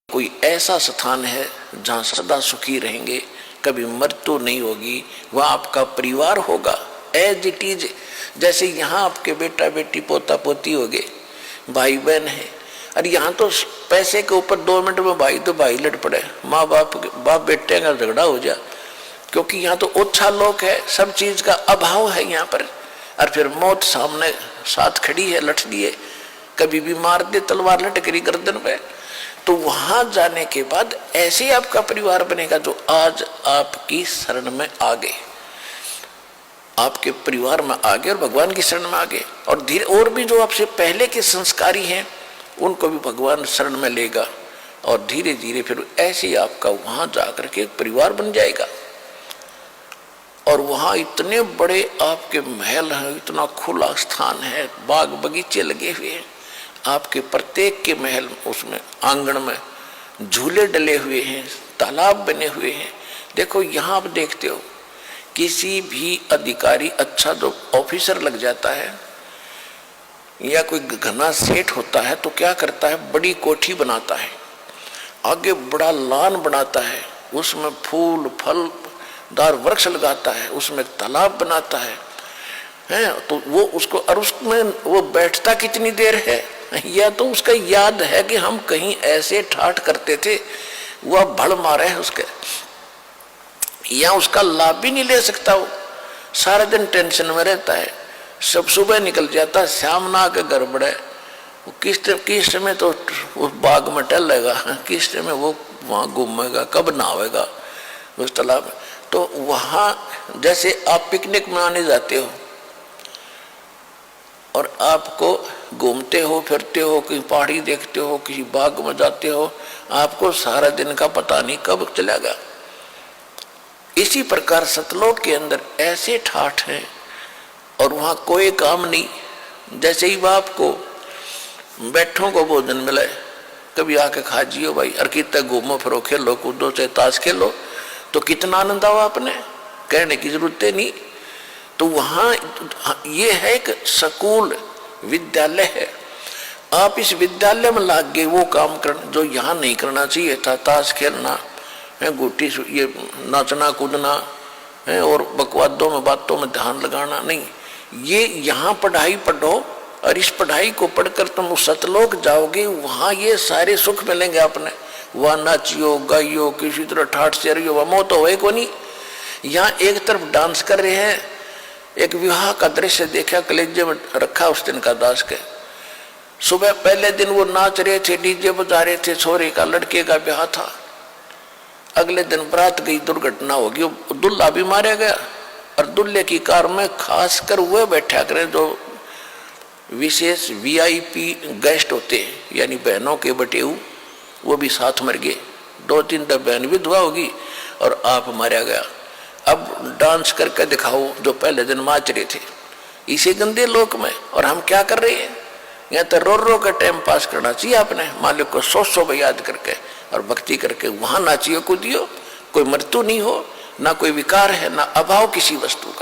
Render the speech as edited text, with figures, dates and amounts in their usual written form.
कोई ऐसा स्थान है जहाँ सदा सुखी रहेंगे, कभी मृत्यु नहीं होगी, वह आपका परिवार होगा एज इट इज। जैसे यहाँ आपके बेटा बेटी पोता पोती हो गए, भाई बहन है, और यहाँ तो पैसे के ऊपर 2 मिनट में भाई तो भाई लड़ पड़े, माँ बाप बेटे का झगड़ा हो जाए, क्योंकि यहाँ तो ओछा लोग है, सब चीज का अभाव है यहाँ पर। और फिर मौत सामने साथ खड़ी है, लठ दिए, कभी भी मार दे तलवार लटकरी गर्दन पे। तो वहां जाने के बाद ऐसे आपका परिवार बनेगा जो आज आपकी शरण में आ गए, आपके परिवार में आ गए और भगवान की शरण में आ गए। और धीरे और भी जो आपसे पहले के संस्कारी हैं उनको भी भगवान शरण में लेगा, और धीरे धीरे फिर ऐसे आपका वहां जाकर के एक परिवार बन जाएगा। और वहां इतने बड़े आपके महल हैं, इतना खुला स्थान है, बाग बगीचे लगे हुए हैं, आपके प्रत्येक के महल उसमें आंगन में झूले डले हुए हैं, तालाब बने हुए हैं। देखो यहाँ आप देखते हो किसी भी अधिकारी अच्छा जो ऑफिसर लग जाता है या कोई घना सेठ होता है तो क्या करता है, बड़ी कोठी बनाता है, आगे बड़ा लान बनाता है, उसमें फूल फल दार वृक्ष लगाता है, उसमें तालाब बनाता है, तो वो उसको, और उसमें वो बैठता कितनी देर है, या तो उसका याद है कि हम कहीं ऐसे ठाठ करते थे, वह भड़ मारे है उसके, या उसका लाभ भी नहीं ले सकता, वो सारा दिन टेंशन में रहता है, सब सुबह निकल जाता, शाम ना आके घर बढ़े, किस समय तो उस बाग में टहलेगा, किस समय वो वहां घूमेगा, कब नहावेगा उस तालाब में। तो वहां जैसे आप पिकनिक में आने जाते हो और आपको घूमते हो फिरते हो, कहीं पहाड़ी देखते हो, किसी बाग में जाते हो, आपको सारा दिन का पता नहीं कब चलेगा। इसी प्रकार सतलोक के अंदर ऐसे ठाठ हैं और वहां कोई काम नहीं। जैसे ही बाप को बैठों को भोजन मिले, कभी आके खा जियो भाई, और कितना घूमो फिरो, खेलो कूदो, चाहे ताश खेलो, तो कितना आनंद आओ, आपने कहने की जरूरत नहीं। तो वहां ये है एक स्कूल विद्यालय है, आप इस विद्यालय में लाग गए वो काम करना जो यहाँ नहीं करना चाहिए था, ताश खेलना है, गुट्टी ये नाचना कूदना है, और बकवादों में बातों में ध्यान लगाना नहीं। ये यहाँ पढ़ाई पढ़ो, और इस पढ़ाई को पढ़कर तुम सतलोक जाओगे, वहां ये सारे सुख मिलेंगे आपने। वहां नाचियो गाइयो, किसी तरह ठाठ से रहियो, वह मौत हो को नहीं। यहाँ एक तरफ डांस कर रहे हैं, एक विवाह का दृश्य देखा, कलेजे में रखा उस दिन का दास के। सुबह पहले दिन वो नाच रहे थे, डीजे बजा रहे थे, छोरे का लड़के का ब्याह था। अगले दिन बारात गई, दुर्घटना होगी, दुल्हा भी मारा गया, और दुल्हे की कार में खासकर वह बैठा करें जो विशेष वीआईपी गेस्ट होते हैं, यानी बहनों के बटेऊ, वो भी साथ मर गए। 2-3 बहन विधवा होगी और आप मारा गया। अब डांस करके दिखाओ जो पहले दिन नाच रहे थे इसी गंदे लोक में, और हम क्या कर रहे हैं, यहाँ तो रो का टाइम पास करना चाहिए आपने, मालिक को 100 याद करके और भक्ति करके वहां नाचियो कूदियो, कोई मृत्यु नहीं हो, ना कोई विकार है, ना अभाव किसी वस्तु का।